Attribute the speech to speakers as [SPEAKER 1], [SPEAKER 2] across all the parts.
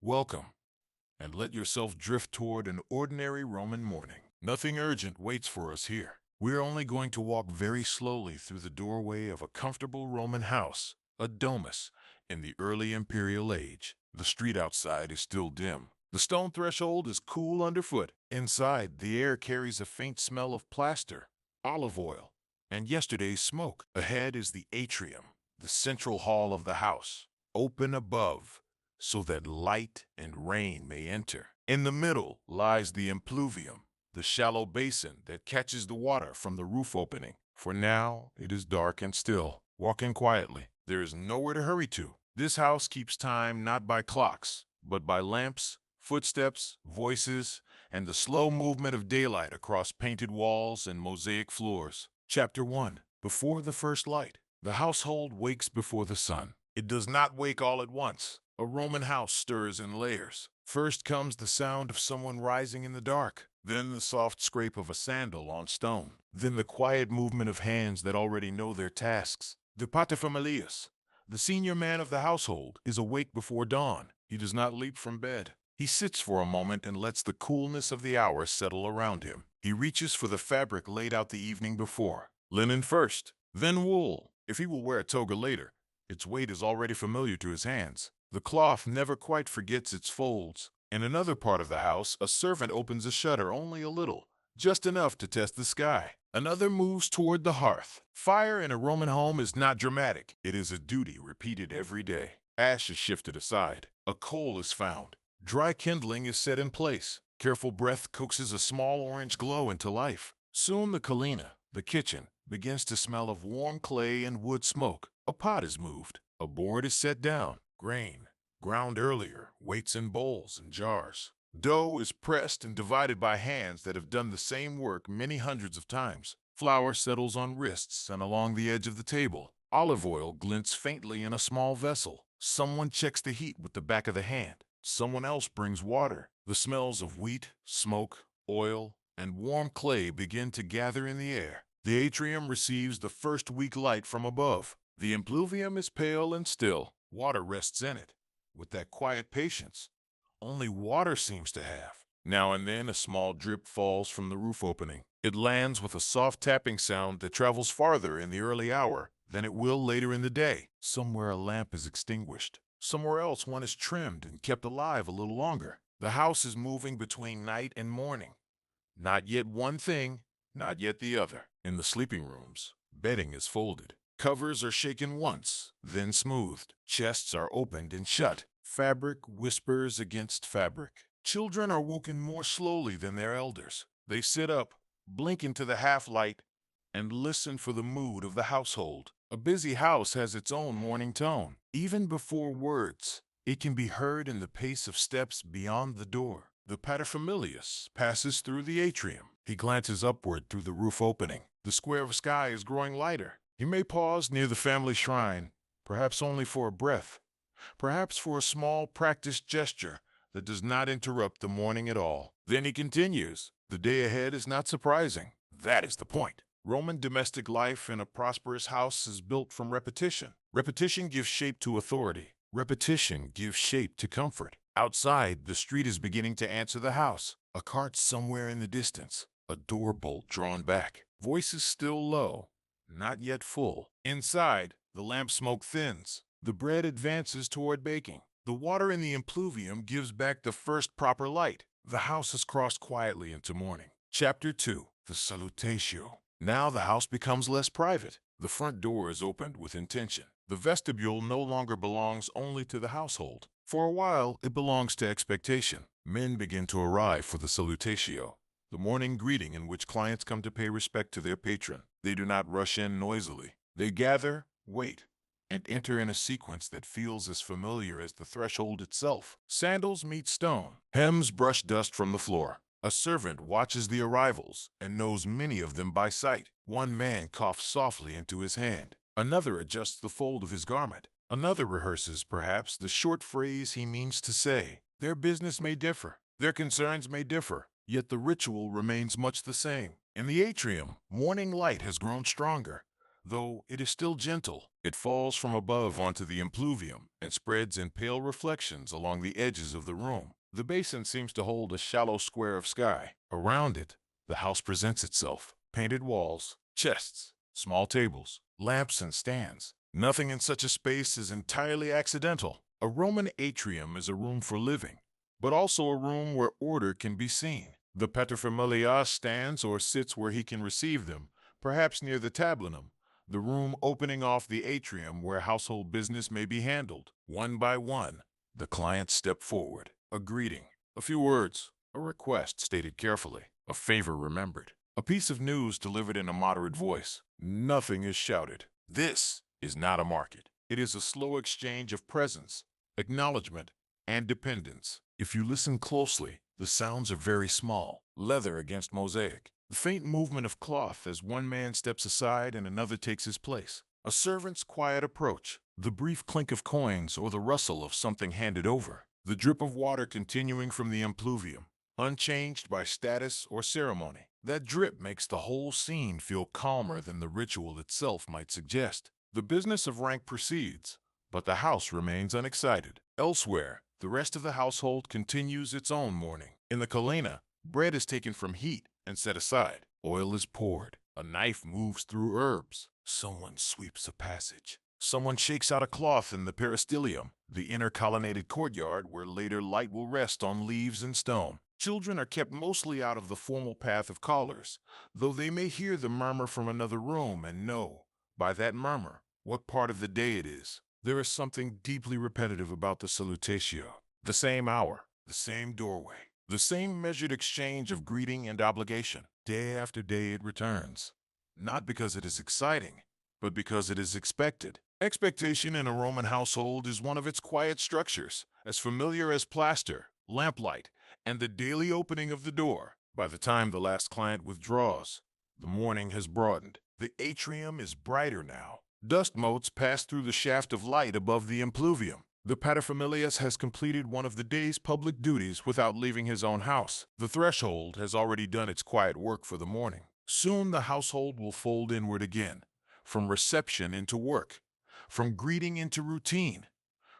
[SPEAKER 1] Welcome, and let yourself drift toward an ordinary Roman morning. Nothing urgent waits for us here. We're only going to walk very slowly through the doorway of a comfortable Roman house, a domus, in the early Imperial age. The street outside is still dim. The stone threshold is cool underfoot. Inside, the air carries a faint smell of plaster, olive oil, and yesterday's smoke. Ahead is the atrium, the central hall of the house, open above, so that light and rain may enter. In the middle lies the impluvium, the shallow basin that catches the water from the roof opening. For now, it is dark and still. Walking quietly. There is nowhere to hurry to. This house keeps time not by clocks, but by lamps, footsteps, voices, and the slow movement of daylight across painted walls and mosaic floors. Chapter 1. Before the first light. The household wakes before the sun. It does not wake all at once. A Roman house stirs in layers. First comes the sound of someone rising in the dark, then the soft scrape of a sandal on stone, then the quiet movement of hands that already know their tasks. The paterfamilias, the senior man of the household, is awake before dawn. He does not leap from bed. He sits for a moment and lets the coolness of the hour settle around him. He reaches for the fabric laid out the evening before. Linen first, then wool. If he will wear a toga later, its weight is already familiar to his hands. The cloth never quite forgets its folds. In another part of the house, a servant opens a shutter only a little, just enough to test the sky. Another moves toward the hearth. Fire in a Roman home is not dramatic. It is a duty repeated every day. Ash is shifted aside. A coal is found. Dry kindling is set in place. Careful breath coaxes a small orange glow into life. Soon the kalina, the kitchen, begins to smell of warm clay and wood smoke. A pot is moved. A board is set down. Grain, ground earlier, waits in bowls and jars. Dough is pressed and divided by hands that have done the same work many hundreds of times. Flour settles on wrists and along the edge of the table. Olive oil glints faintly in a small vessel. Someone checks the heat with the back of the hand. Someone else brings water. The smells of wheat, smoke, oil, and warm clay begin to gather in the air. The atrium receives the first weak light from above. The impluvium is pale and still. Water rests in it, with that quiet patience only water seems to have. Now and then a small drip falls from the roof opening. It lands with a soft tapping sound that travels farther in the early hour than it will later in the day. Somewhere a lamp is extinguished. Somewhere else one is trimmed and kept alive a little longer. The house is moving between night and morning. Not yet one thing, not yet the other. In the sleeping rooms, bedding is folded. Covers are shaken once, then smoothed. Chests are opened and shut. Fabric whispers against fabric. Children are woken more slowly than their elders. They sit up, blink into the half-light, and listen for the mood of the household. A busy house has its own morning tone. Even before words, it can be heard in the pace of steps beyond the door. The paterfamilias passes through the atrium. He glances upward through the roof opening. The square of sky is growing lighter. He may pause near the family shrine, perhaps only for a breath, perhaps for a small practiced gesture that does not interrupt the morning at all. Then he continues. The day ahead is not surprising. That is the point. Roman domestic life in a prosperous house is built from repetition. Repetition gives shape to authority. Repetition gives shape to comfort. Outside, the street is beginning to answer the house. A cart somewhere in the distance. A door bolt drawn back. Voices still low, not yet full. Inside, the lamp smoke thins. The bread advances toward baking. The water in the impluvium gives back the first proper light. The house has crossed quietly into morning. Chapter 2. The Salutatio. Now the house becomes less private. The front door is opened with intention. The vestibule no longer belongs only to the household. For a while, it belongs to expectation. Men begin to arrive for the salutatio, the morning greeting in which clients come to pay respect to their patron. They do not rush in noisily. They gather, wait, and enter in a sequence that feels as familiar as the threshold itself. Sandals meet stone. Hems brush dust from the floor. A servant watches the arrivals and knows many of them by sight. One man coughs softly into his hand. Another adjusts the fold of his garment. Another rehearses, perhaps, the short phrase he means to say. Their business may differ. Their concerns may differ. Yet the ritual remains much the same. In the atrium, morning light has grown stronger. though it is still gentle. It falls from above onto the impluvium and spreads in pale reflections along the edges of the room. The basin seems to hold a shallow square of sky. Around it, the house presents itself. Painted walls, chests, small tables, lamps and stands. Nothing in such a space is entirely accidental. A Roman atrium is a room for living, but also a room where order can be seen. The paterfamilias stands or sits where he can receive them, perhaps near the tablinum, the room opening off the atrium where household business may be handled. One by one, the clients step forward. A greeting, a few words, a request stated carefully, a favor remembered, a piece of news delivered in a moderate voice. Nothing is shouted. This is not a market. It is a slow exchange of presence, acknowledgement, and dependence. If you listen closely, the sounds are very small. Leather against mosaic. The faint movement of cloth as one man steps aside and another takes his place. A servant's quiet approach. The brief clink of coins or the rustle of something handed over. The drip of water continuing from the impluvium, unchanged by status or ceremony. That drip makes the whole scene feel calmer than the ritual itself might suggest. The business of rank proceeds, but the house remains unexcited. Elsewhere, the rest of the household continues its own mourning. In the Kalena, bread is taken from heat and set aside. Oil is poured. A knife moves through herbs. Someone sweeps a passage. Someone shakes out a cloth in the peristylium, the inner colonnaded courtyard where later light will rest on leaves and stone. Children are kept mostly out of the formal path of callers, though they may hear the murmur from another room and know, by that murmur, what part of the day it is. There is something deeply repetitive about the salutatio. The same hour, the same doorway, the same measured exchange of greeting and obligation. Day after day it returns, not because it is exciting, but because it is expected. Expectation in a Roman household is one of its quiet structures, as familiar as plaster, lamplight, and the daily opening of the door. By the time the last client withdraws, the morning has broadened. The atrium is brighter now. Dust motes pass through the shaft of light above the impluvium. The paterfamilias has completed one of the day's public duties without leaving his own house. The threshold has already done its quiet work for the morning. Soon the household will fold inward again, from reception into work, from greeting into routine,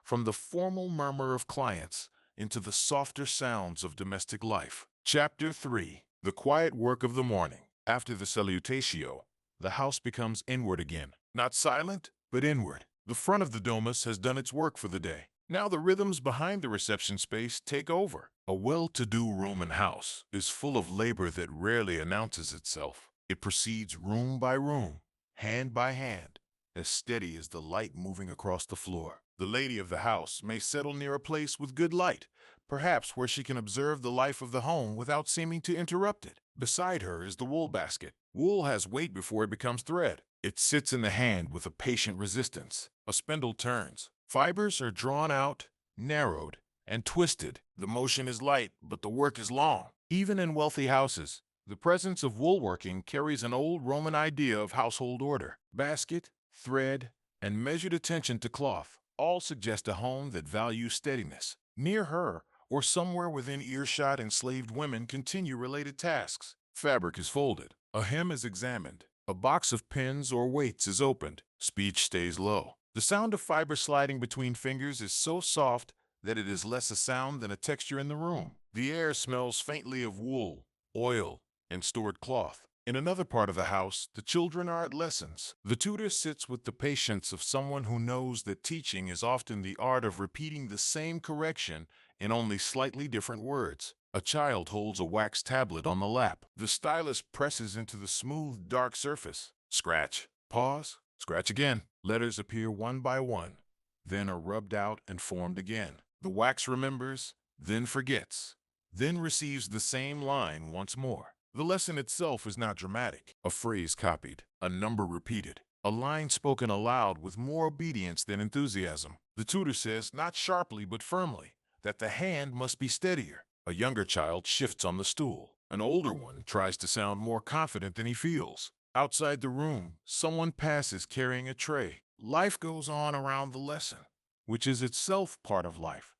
[SPEAKER 1] from the formal murmur of clients into the softer sounds of domestic life. Chapter 3. The quiet work of the morning. After the salutatio, the house becomes inward again. Not silent, but inward. The front of the domus has done its work for the day. Now the rhythms behind the reception space take over. A well-to-do Roman house is full of labor that rarely announces itself. It proceeds room by room, hand by hand, as steady as the light moving across the floor. The lady of the house may settle near a place with good light, perhaps where she can observe the life of the home without seeming to interrupt it. Beside her is the wool basket. Wool has weight before it becomes thread. It sits in the hand with a patient resistance. A spindle turns. Fibers are drawn out, narrowed, and twisted. The motion is light, but the work is long. Even in wealthy houses, the presence of woolworking carries an old Roman idea of household order. Basket, thread, and measured attention to cloth all suggest a home that values steadiness. Near her, or somewhere within earshot, enslaved women continue related tasks. Fabric is folded. A hem is examined. A box of pins or weights is opened. Speech stays low. The sound of fiber sliding between fingers is so soft that it is less a sound than a texture in the room. The air smells faintly of wool, oil, and stored cloth. In another part of the house, the children are at lessons. The tutor sits with the patience of someone who knows that teaching is often the art of repeating the same correction in only slightly different words. A child holds a wax tablet on the lap. The stylus presses into the smooth, dark surface. Scratch. Pause. Scratch again. Letters appear one by one, then are rubbed out and formed again. The wax remembers, then forgets, then receives the same line once more. The lesson itself is not dramatic. A phrase copied, a number repeated, a line spoken aloud with more obedience than enthusiasm. The tutor says, not sharply but firmly, that the hand must be steadier. A younger child shifts on the stool. An older one tries to sound more confident than he feels. Outside the room, someone passes carrying a tray. Life goes on around the lesson, which is itself part of life,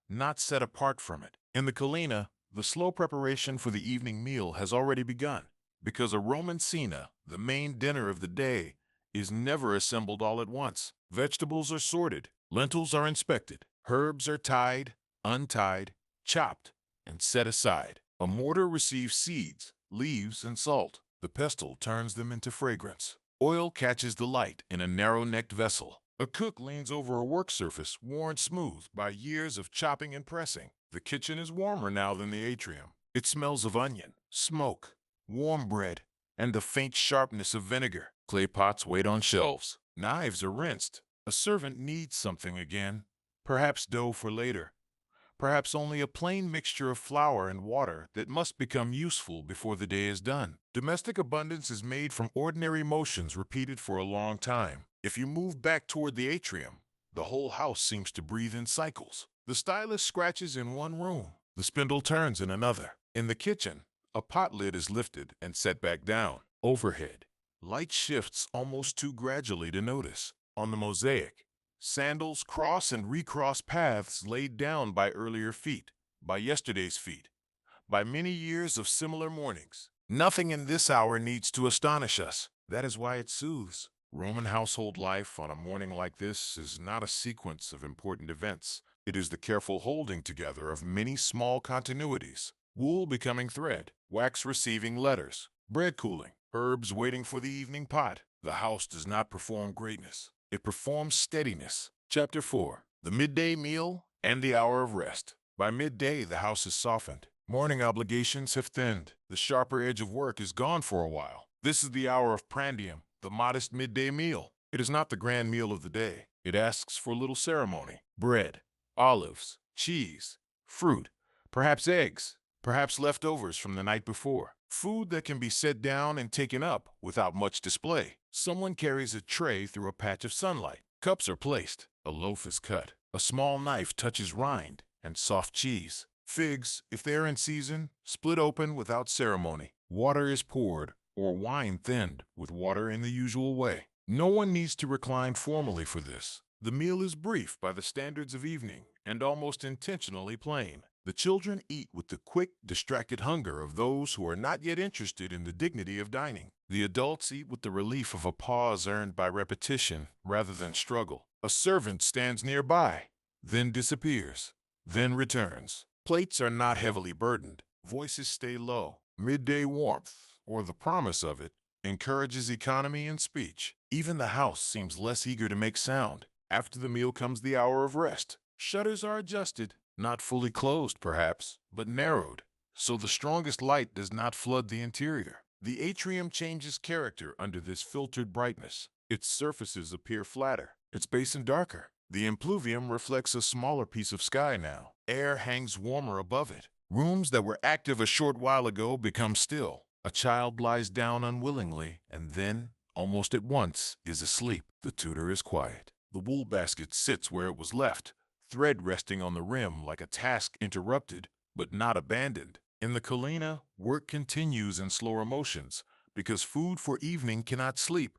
[SPEAKER 1] not set apart from it. In the Kalena, the slow preparation for the evening meal has already begun, because a Roman cena, the main dinner of the day, is never assembled all at once. Vegetables are sorted, lentils are inspected, herbs are tied, untied, chopped, and set aside. A mortar receives seeds, leaves, and salt. The pestle turns them into fragrance. Oil catches the light in a narrow-necked vessel. A cook leans over a work surface worn smooth by years of chopping and pressing. The kitchen is warmer now than the atrium. It smells of onion, smoke, warm bread, and the faint sharpness of vinegar. Clay pots wait on shelves. Knives are rinsed. A servant needs something again. Perhaps dough for later. Perhaps only a plain mixture of flour and water that must become useful before the day is done. Domestic abundance is made from ordinary motions repeated for a long time. If you move back toward the atrium, the whole house seems to breathe in cycles. The stylus scratches in one room. The spindle turns in another. In the kitchen, a pot lid is lifted and set back down. Overhead, light shifts almost too gradually to notice. On the mosaic, sandals cross and recross paths laid down by earlier feet, by yesterday's feet, by many years of similar mornings. Nothing in this hour needs to astonish us. That is why it soothes. Roman household life on a morning like this is not a sequence of important events. It is the careful holding together of many small continuities. Wool becoming thread, wax receiving letters, bread cooling, herbs waiting for the evening pot. The house does not perform greatness. It performs steadiness. Chapter 4. The midday meal and the hour of rest. By midday, the house is softened. Morning obligations have thinned. The sharper edge of work is gone for a while. This is the hour of prandium, the modest midday meal. It is not the grand meal of the day. It asks for little ceremony. Bread, olives, cheese, fruit, perhaps eggs, perhaps leftovers from the night before. Food that can be set down and taken up without much display. Someone carries a tray through a patch of sunlight. Cups are placed. A loaf is cut. A small knife touches rind and soft cheese. Figs, if they are in season, split open without ceremony. Water is poured, or wine thinned with water in the usual way. No one needs to recline formally for this. The meal is brief by the standards of evening and almost intentionally plain. The children eat with the quick, distracted hunger of those who are not yet interested in the dignity of dining. The adults eat with the relief of a pause earned by repetition rather than struggle. A servant stands nearby, then disappears, then returns. Plates are not heavily burdened. Voices stay low. Midday warmth, or the promise of it, encourages economy in speech. Even the house seems less eager to make sound. After the meal comes the hour of rest. Shutters are adjusted. Not fully closed, perhaps, but narrowed, so the strongest light does not flood the interior. The atrium changes character under this filtered brightness. Its surfaces appear flatter, its basin darker. The impluvium reflects a smaller piece of sky now. Air hangs warmer above it. Rooms that were active a short while ago become still. A child lies down unwillingly, and then, almost at once, is asleep. The tutor is quiet. The wool basket sits where it was left, thread resting on the rim like a task interrupted, but not abandoned. In the colina, work continues in slower motions, because food for evening cannot sleep.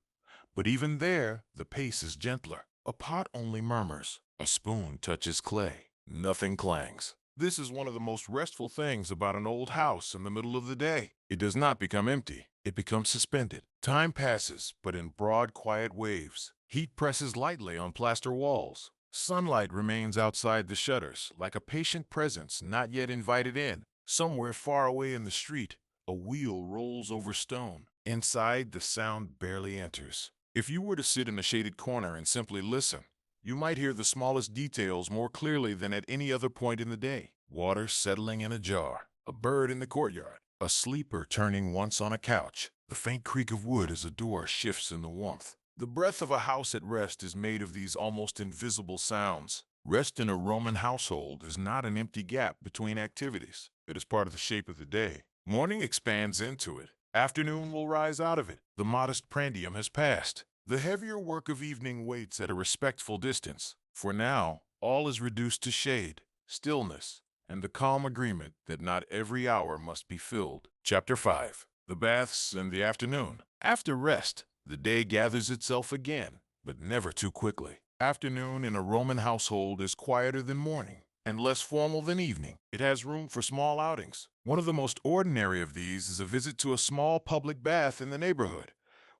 [SPEAKER 1] But even there, the pace is gentler. A pot only murmurs. A spoon touches clay. Nothing clangs. This is one of the most restful things about an old house in the middle of the day. It does not become empty. It becomes suspended. Time passes, but in broad, quiet waves. Heat presses lightly on plaster walls. Sunlight remains outside the shutters, like a patient presence not yet invited in. Somewhere far away in the street, a wheel rolls over stone. Inside, the sound barely enters. If you were to sit in a shaded corner and simply listen, you might hear the smallest details more clearly than at any other point in the day. Water settling in a jar, a bird in the courtyard, a sleeper turning once on a couch. The faint creak of wood as a door shifts in the warmth. The breath of a house at rest is made of these almost invisible sounds. Rest in a Roman household is not an empty gap between activities. It is part of the shape of the day. Morning expands into it. Afternoon will rise out of it. The modest prandium has passed. The heavier work of evening waits at a respectful distance. For now, all is reduced to shade, stillness, and the calm agreement that not every hour must be filled. Chapter 5. The baths in the afternoon. After rest, the day gathers itself again, but never too quickly. Afternoon in a Roman household is quieter than morning, and less formal than evening. It has room for small outings. One of the most ordinary of these is a visit to a small public bath in the neighborhood,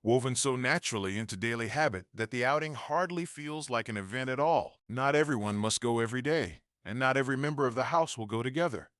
[SPEAKER 1] woven so naturally into daily habit that the outing hardly feels like an event at all. Not everyone must go every day, and not every member of the house will go together.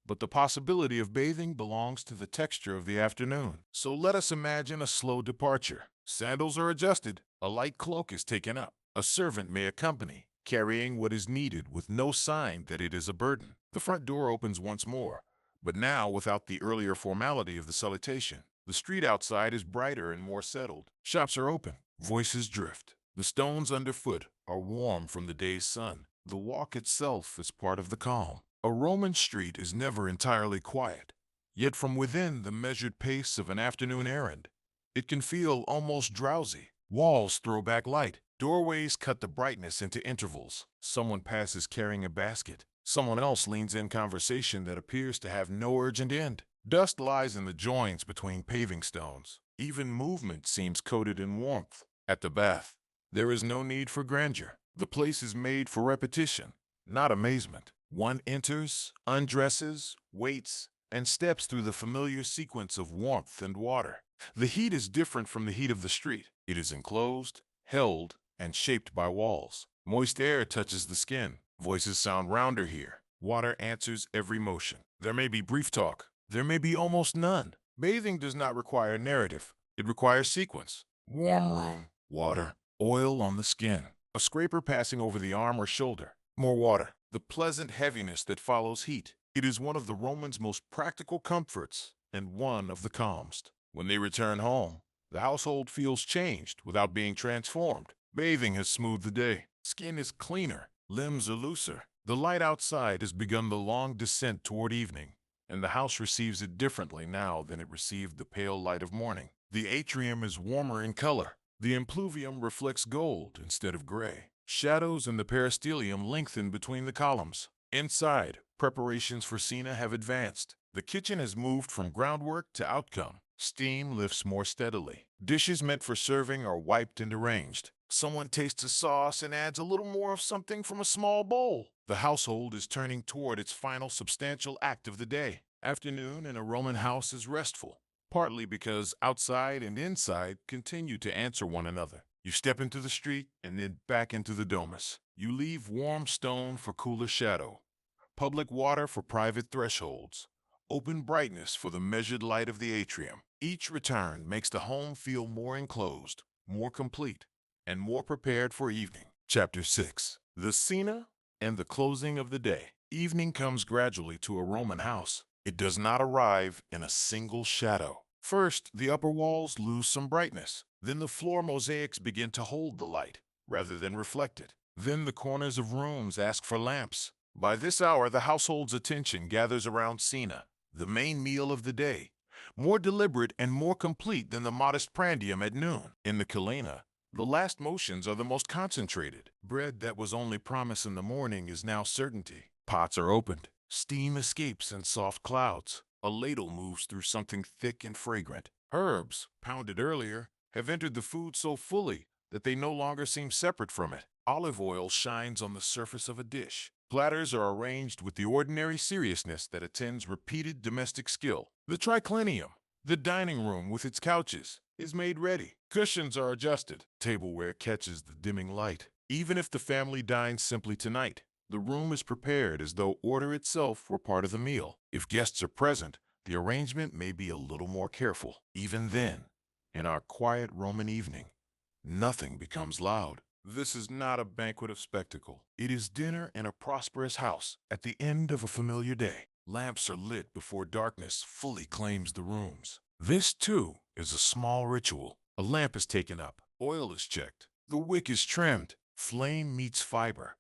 [SPEAKER 1] But the possibility of bathing belongs to the texture of the afternoon. So let us imagine a slow departure. Sandals are adjusted, a light cloak is taken up. A servant may accompany, carrying what is needed with no sign that it is a burden. The front door opens once more, but now without the earlier formality of the salutation. The street outside is brighter and more settled. Shops are open. Voices drift. The stones underfoot are warm from the day's sun. The walk itself is part of the calm. A Roman street is never entirely quiet, yet from within the measured pace of an afternoon errand, it can feel almost drowsy. Walls throw back light. Doorways cut the brightness into intervals. Someone passes carrying a basket. Someone else leans in conversation that appears to have no urgent end. Dust lies in the joints between paving stones. Even movement seems coated in warmth. At the bath, there is no need for grandeur. The place is made for repetition, not amazement. One enters, undresses, waits, and steps through the familiar sequence of warmth and water. The heat is different from the heat of the street. It is enclosed, held, and shaped by walls. Moist air touches the skin. Voices sound rounder here. Water answers every motion. There may be brief talk. There may be almost none. Bathing does not require narrative. It requires sequence. Warm room, water, oil on the skin, a scraper passing over the arm or shoulder, more water, the pleasant heaviness that follows heat. It is one of the Romans' most practical comforts and one of the calmest. When they return home, the household feels changed without being transformed. Bathing has smoothed the day. Skin is cleaner, limbs are looser. The light outside has begun the long descent toward evening, and the house receives it differently now than it received the pale light of morning. The atrium is warmer in color. The impluvium reflects gold instead of gray. Shadows in the peristelium lengthen between the columns. Inside, preparations for cena have advanced. The kitchen has moved from groundwork to outcome. Steam lifts more steadily. Dishes meant for serving are wiped and arranged. Someone tastes a sauce and adds a little more of something from a small bowl. The household is turning toward its final substantial act of the day. Afternoon in a Roman house is restful, partly because outside and inside continue to answer one another. You step into the street and then back into the domus. You leave warm stone for cooler shadow, public water for private thresholds, open brightness for the measured light of the atrium. Each return makes the home feel more enclosed, more complete, and more prepared for evening. Chapter 6. The Cena and the Closing of the Day. Evening comes gradually to a Roman house. It does not arrive in a single shadow. First, the upper walls lose some brightness. Then the floor mosaics begin to hold the light, rather than reflect it. Then the corners of rooms ask for lamps. By this hour, the household's attention gathers around cena, the main meal of the day, more deliberate and more complete than the modest prandium at noon. In the Kalena, the last motions are the most concentrated. Bread that was only promise in the morning is now certainty. Pots are opened. Steam escapes in soft clouds. A ladle moves through something thick and fragrant. Herbs, pounded earlier, have entered the food so fully that they no longer seem separate from it. Olive oil shines on the surface of a dish. Platters are arranged with the ordinary seriousness that attends repeated domestic skill. The triclinium, the dining room with its couches, is made ready. Cushions are adjusted. Tableware catches the dimming light. Even if the family dines simply tonight, the room is prepared as though order itself were part of the meal. If guests are present, the arrangement may be a little more careful. Even then, in our quiet Roman evening, nothing becomes loud. This is not a banquet of spectacle. It is dinner in a prosperous house at the end of a familiar day. Lamps are lit before darkness fully claims the rooms. This, too, is a small ritual. A lamp is taken up. Oil is checked. The wick is trimmed. Flame meets fiber,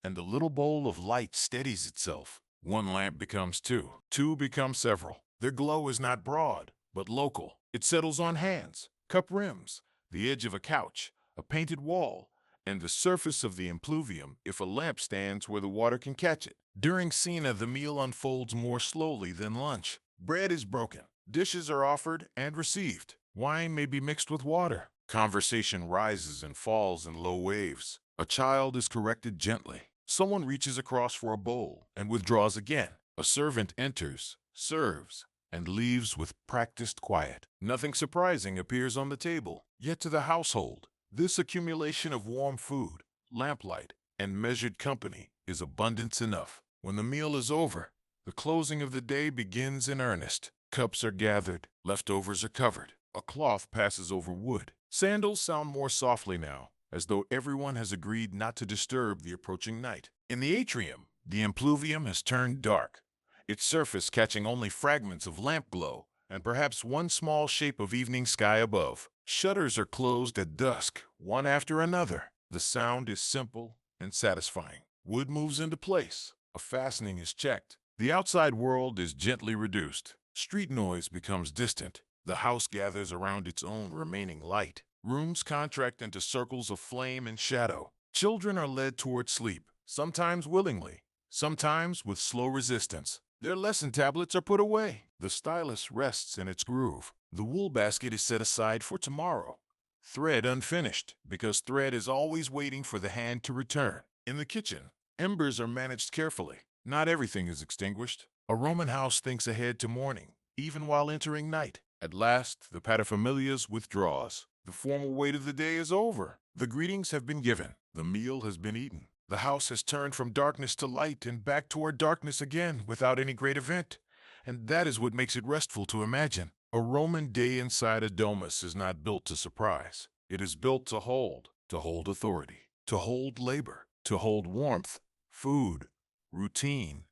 [SPEAKER 1] and the little bowl of light steadies itself. One lamp becomes two. Two become several. Their glow is not broad, but local. It settles on hands, cup rims, the edge of a couch, a painted wall, and the surface of the impluvium if a lamp stands where the water can catch it. During cena, the meal unfolds more slowly than lunch. Bread is broken. Dishes are offered and received. Wine may be mixed with water. Conversation rises and falls in low waves. A child is corrected gently. Someone reaches across for a bowl and withdraws again. A servant enters, serves, and leaves with practiced quiet. Nothing surprising appears on the table. Yet to the household, this accumulation of warm food, lamplight, and measured company is abundance enough. When the meal is over, the closing of the day begins in earnest. Cups are gathered, leftovers are covered. A cloth passes over wood. Sandals sound more softly now, as though everyone has agreed not to disturb the approaching night. In the atrium, the impluvium has turned dark, its surface catching only fragments of lamp glow and perhaps one small shape of evening sky above. Shutters are closed at dusk, one after another. The sound is simple and satisfying. Wood moves into place. A fastening is checked. The outside world is gently reduced. Street noise becomes distant. The house gathers around its own remaining light. Rooms contract into circles of flame and shadow. Children are led toward sleep, sometimes willingly, sometimes with slow resistance. Their lesson tablets are put away. The stylus rests in its groove. The wool basket is set aside for tomorrow. Thread unfinished, because thread is always waiting for the hand to return. In the kitchen, embers are managed carefully. Not everything is extinguished. A Roman house thinks ahead to morning, even while entering night. At last, the paterfamilias withdraws. The formal weight of the day is over. The greetings have been given. The meal has been eaten. The house has turned from darkness to light and back toward darkness again without any great event. And that is what makes it restful to imagine. A Roman day inside a domus is not built to surprise. It is built to hold authority, to hold labor, to hold warmth, food, routine,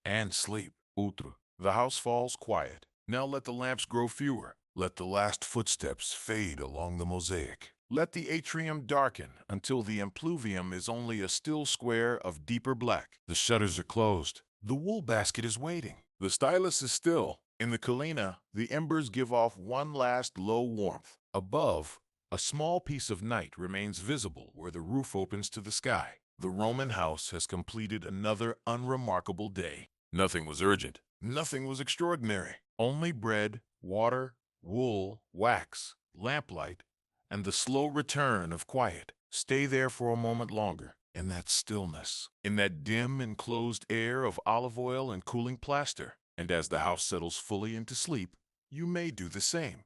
[SPEAKER 1] and sleep. Outro. The house falls quiet. Now let the lamps grow fewer. Let the last footsteps fade along the mosaic. Let the atrium darken until the impluvium is only a still square of deeper black. The shutters are closed. The wool basket is waiting. The stylus is still. In the colina, the embers give off one last low warmth. Above, a small piece of night remains visible where the roof opens to the sky. The Roman house has completed another unremarkable day. Nothing was urgent. Nothing was extraordinary. Only bread, water, wool, wax, lamplight, and the slow return of quiet. Stay there for a moment longer, in that stillness, in that dim enclosed air of olive oil and cooling plaster. And as the house settles fully into sleep, you may do the same.